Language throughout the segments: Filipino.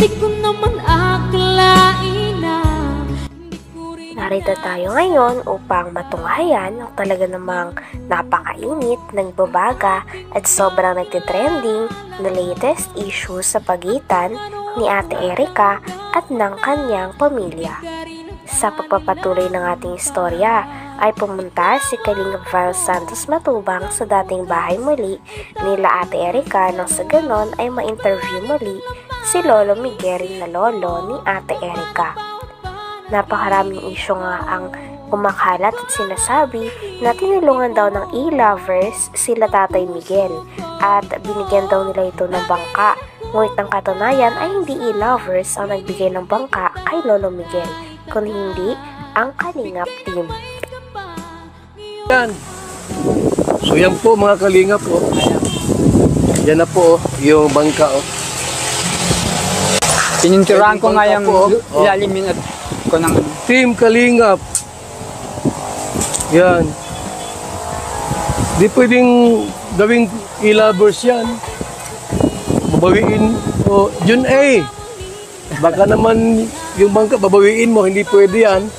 Narito tayo ngayon upang matunghayan ang talaga namang napakainit, nagbabaga at sobrang nagtitrending na latest issue sa pagitan ni Ate Erica at ng kanyang pamilya. Sa pagpapatuloy ng ating istorya ay pumunta si Kalingap Val Santos Matubang sa dating bahay muli nila Ate Erica nang sa ganon ay ma-interview muli si Lolo Miguel na lolo ni Ate Erica. Napakaraming isyu nga ang kumakalat at sinasabi na tinulungan daw ng e-lovers sila Tatay Miguel at binigyan daw nila ito ng bangka. Ngunit ang katunayan ay hindi e-lovers ang nagbigay ng bangka kay Lolo Miguel, kundi hindi ang Kalingap team. Yan. So yan po mga Kalingap po. Yan na po yung bangka. Pininturahan ko nga yung ilalimin at ko ng Team Kalingap. Yan. Di pwedeng gawing e-lovers yan. Babawiin o Jun A. Baka naman yung bangka babawiin mo, hindi pwede yan.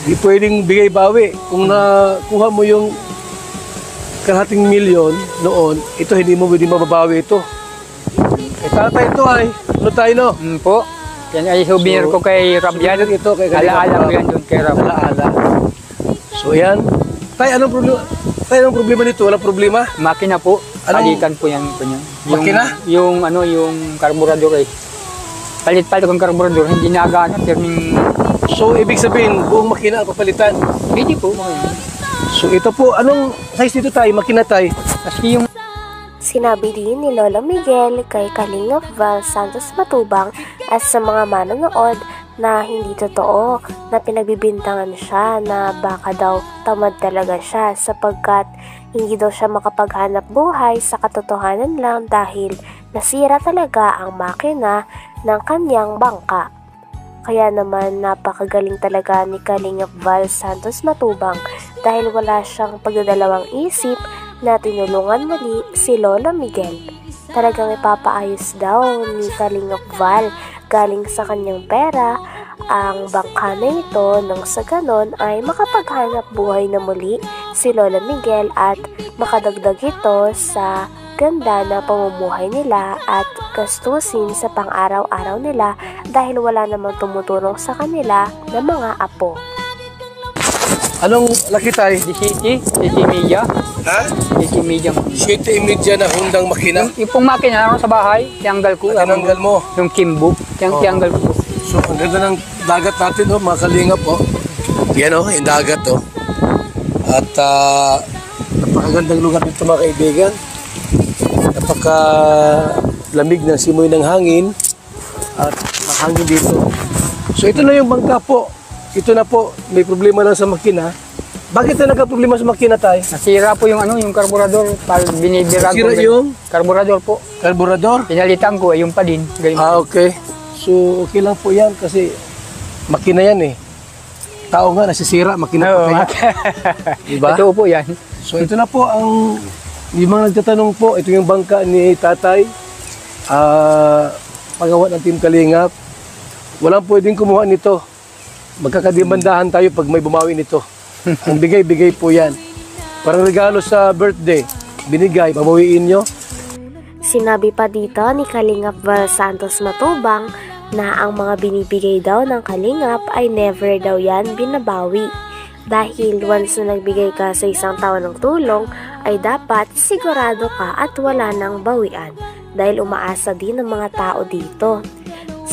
Hindi pwedeng bigay-bawi. Kung nakuha mo yung kalahating milyon noon, ito hindi mo pwedeng mababawi ito. Tatay ito ay, ano tayo no? Po. Yan ay souvenir ko kay Rabyan. Ito kay Alaala ko yan doon kay Rabyan. Alaala. So yan. Tay, anong problema? Tay, anong problema nito? Walang problema? Makina po. Palitan po yan. Makina? Yung karburador eh. Palit-palit kong karburador. Hindi nagana. So, ibig sabihin, buong makina ang papalitan? Hindi po. So, ito po. Anong size dito tayo? Makina tayo? Kasi yung Sinabi din ni Lolo Miguel kay Kalingap Val Santos Matubang at sa mga manonood na hindi totoo na pinagbibintangan siya na baka daw tamad talaga siya sapagkat hindi daw siya makapaghanap buhay sa katotohanan lang dahil nasira talaga ang makina ng kanyang bangka. Kaya naman napakagaling talaga ni Kalingap Val Santos Matubang dahil wala siyang pagdadalawang isip na tinulungan muli si Lolo Miguel. Talagang ipapaayos daw ni Kalingap Val galing sa kanyang pera ang bangka na ito nang sa ganon ay makapaghanap buhay na muli si Lolo Miguel at makadagdag ito sa ganda na pamumuhay nila at gastusin sa pang-araw-araw nila dahil wala namang tumutulong sa kanila na mga apo. Anong laki tayo? City media. Ha? City media. 7.30 na Hondang makina? Yung pong makina sa bahay, tiyanggal ko. Tinanggal mo? Yung Kimbo, tiyanggal ko. So, ang ganda ng dagat natin, oh, mga Kalingap, oh. Yan, oh, yung dagat, oh. At napakagandang lugar dito, mga kaibigan. Napakalamig ng simoy ng hangin at mahangin dito. So, ito na yung bangka po. Ito na po, may problema lang sa makina. Bakit na nagka-problema sa makina tayo? Nasira po yung yung karburador. Binibirag Nasira yung? Karburador po. Karburador? Pinalitan ko, yung pa din. Okay. So, okay lang po yan kasi makina yan eh. Tao nga, nasisira, makina po kaya. Diba? Ito po yan. So, ito na po ang, yung mga nagtatanong po, ito yung bangka ni Tatay. Pagawa ng Team Kalingap. Walang pwedeng kumuha nito. Magkakadimandahan tayo pag may bumawi nito. Ang bigay-bigay po yan. Parang regalo sa birthday. Binigay, babawiin nyo. Sinabi pa dito ni Kalingap Val Santos Matubang na ang mga binibigay daw ng Kalingap ay never daw yan binabawi. Dahil once na nagbigay ka sa isang tao ng tulong, ay dapat sigurado ka at wala nang bawian. Dahil umaasa din ng mga tao dito.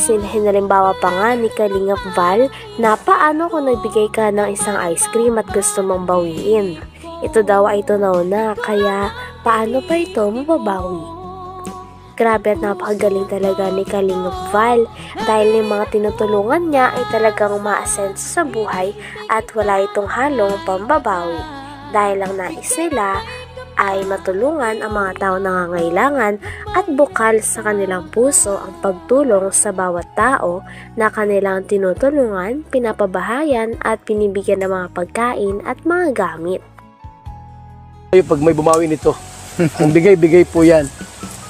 Hinalimbawa pa nga ni Kalingap Val na paano kung nagbigay ka ng isang ice cream at gusto mong bawiin. Ito daw ay tunaw na, kaya paano pa ito mababawi? Grabe at napakagaling talaga ni Kalingap Val dahil yung mga tinutulungan niya ay talagang umaasenso sa buhay at wala itong halong pambabawi. Dahil ang nais nila ay matulungan ang mga tao nangangailangan at bukal sa kanilang puso ang pagtulong sa bawat tao na kanilang tinutulungan, pinapabahayan at pinibigyan ng mga pagkain at mga gamit. Pag may bumawi nito, ang bigay-bigay po yan.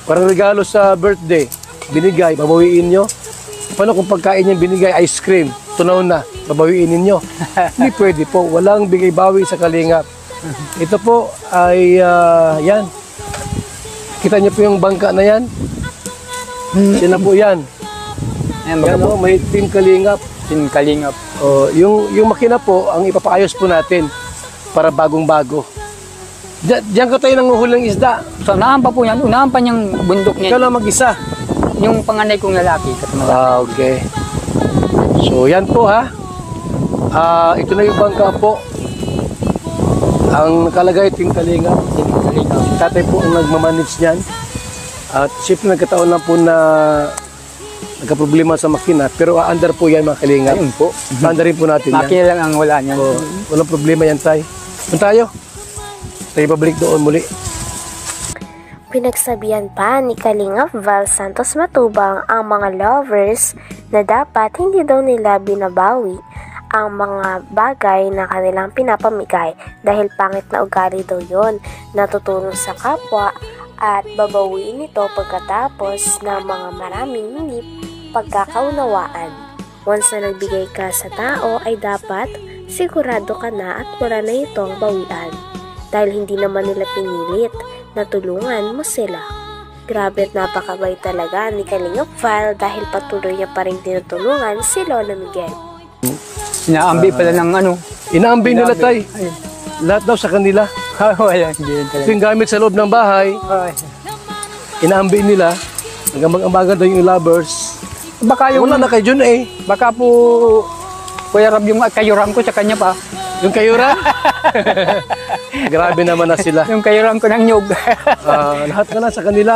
Parang regalo sa birthday. binigay, babawiin nyo? Paano kung pagkain yung binigay, ice cream, tunaw na, babawiin ninyo? Hindi pwede po, walang bigay-bawi sa Kalingap. Ito po ay, yan. Kita nyo po yung bangka na yan? Sila po yan. Ayan, Yan baga po. may Team Kalingap. Team Kalingap. Yung makina po, ang ipapaayos po natin para bagong-bago. Diyan ka tayo nanguhuli ng isda. So, unahan pa po yan. Unahan pa niyang bundok Ikaw niya. lang mag-isa. Yung panganay kong lalaki. Okay. So, yan po ha. Ito na yung bangka po. Ang nakalagay, Team Kalingap. Team Kalingap. Si tatay po ang nagmamanage niyan. At siyempre nagkataon lang po na nagka-problema sa makina. Pero under po yan mga Kalingap. Ayun po. Under rin po natin yan. Makina lang ang wala niyan. Walang problema yan tay. Punta tayo. Tayo pabalik doon muli. Pinagsabihan pa ni Kalingap Val Santos Matubang ang mga lovers na dapat hindi daw nila binabawi ang mga bagay na kanilang pinapamigay dahil pangit na ugali daw yon, natutulong sa kapwa at babawiin ito pagkatapos ng mga maraming hindi pagkakaunawaan. Once na nagbigay ka sa tao ay dapat sigurado ka na at wala na itong bawian dahil hindi naman nila pinilit na tulungan mo sila. Grabe at napakabait talaga ni Kalingap Val dahil patuloy niya pa rin tinutulungan si Lola Miguel. Inaambi pala ng ano. Inaambi nila tay. Lahat daw sa kanila. Wala. Hindi yun Ito talaga. yung gamit sa loob ng bahay. Inaambi nila. Nagambag-ambagan daw yung lovers. Baka yung, Wala na kay Jun eh. baka po, Kuya Rab, yung kayuram ko sa kanya pa. Yung kayuran. Grabe naman na sila. Yung kayuram ko ng nyug. Lahat na lang sa kanila.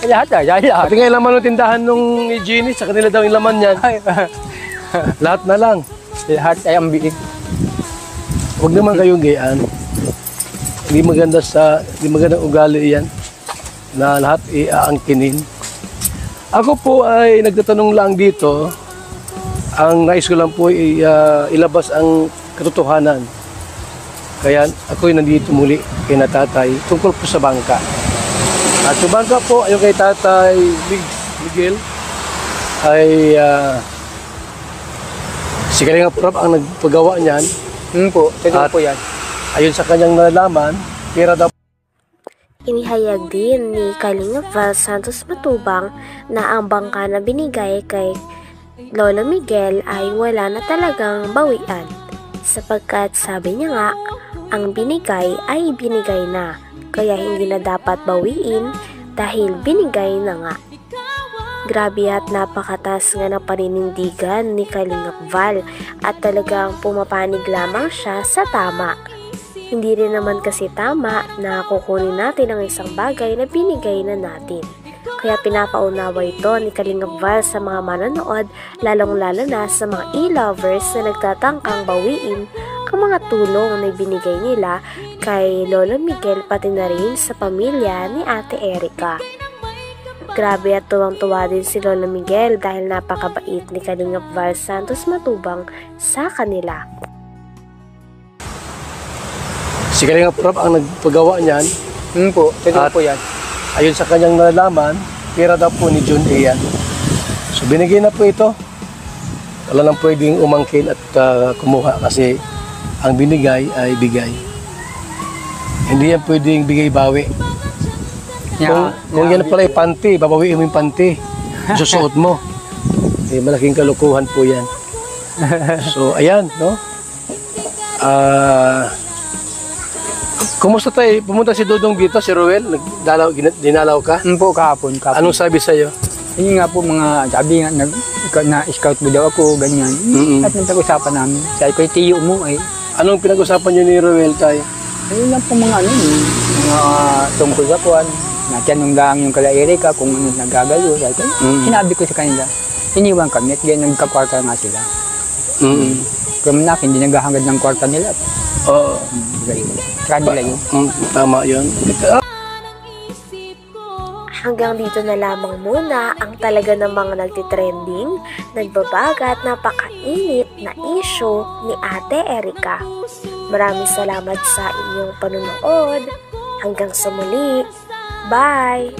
Lahat ah, lahat. Pati nga yung laman ng tindahan nung ni Jeannie, sa kanila daw yung laman yan. Lahat na lang. Lahat ay ambiin. Huwag naman kayong gayaan. Hindi magandang ugali yan na lahat iaangkinin. Ako po ay nagtatanong lang dito. Ang nais ko lang po ay ilabas ang katotohanan. Kaya ako'y nandito muli kay na tatay tungkol po sa bangka. At sa bangka po, ayon kay tatay Miguel ay si Kalingap Rab ang nagpagawa niyan. Po, totoo At- po yan. Ayon sa kanyang nalalaman, pera daw Inihayag din ni Kalingap Val Santos Matubang na ang bangka na binigay kay Lola Miguel ay wala na talagang bawian sapagkat sabi niya nga ang binigay ay binigay na kaya hindi na dapat bawiin dahil binigay na nga. Grabe at napakatas nga ng paninindigan ni Kalingap Val at talagang pumapanig lamang siya sa tama. Hindi rin naman kasi tama na kukunin natin ang isang bagay na binigay na natin. Kaya pinapaunawa ito ni Kalingap Val sa mga manonood, lalong-lalo na sa mga e-lovers na nagtatangkang bawiin ang mga tulong na binigay nila kay Lolo Miguel pati na rin sa pamilya ni Ate Erica. Grabe at tuwang-tuwa din si Lolo Miguel dahil napakabait ni Kalingap Val Santos Matubang sa kanila. si Kalingap Rab ang nagpagawa niyan. Po, totoo At- po yan. Ayon sa kanyang nalalaman, pera daw po ni Jun A. yan. So binigay na po ito. Wala nang pwedeng umangkin at kumuha kasi ang binigay ay bigay. Hindi yan pwedeng bigay-bawi. Kung yan pala ay panty, babawiin mo yung panty. Susuot mo. Malaking kalukuhan po yan. So ayan, no? Kumusta tayo? Pumunta si Dudong dito, si Ruel. Dinalaw ka? Po, kahapon. Anong sabi sa'yo? Yun nga po mga sabi nga, na-scout mo daw ako, ganyan. Mm-mm. At nagtag-usapan namin. Sabi ko, tiyo mo eh. Anong pinag-usapan niyo ni Ruel tayo? Ayun lang po mga ano, mga tungkol sa kuwan. Natanong lang yung kala Erika kung ano nagagalo. Sabi ko, sinabi ko sa kanila, iniwan kami at ganyan nagkakwarta nga sila. Kaya na hindi naghahangad ng kwarta nila. Oo. Kanila yun. Tama yun. Hanggang dito na lamang muna ang talaga namang nagtitrending, nagbabaga at napakainit na issue ni Ate Erica. Maraming salamat sa inyong panonood. Hanggang sa muli. Bye!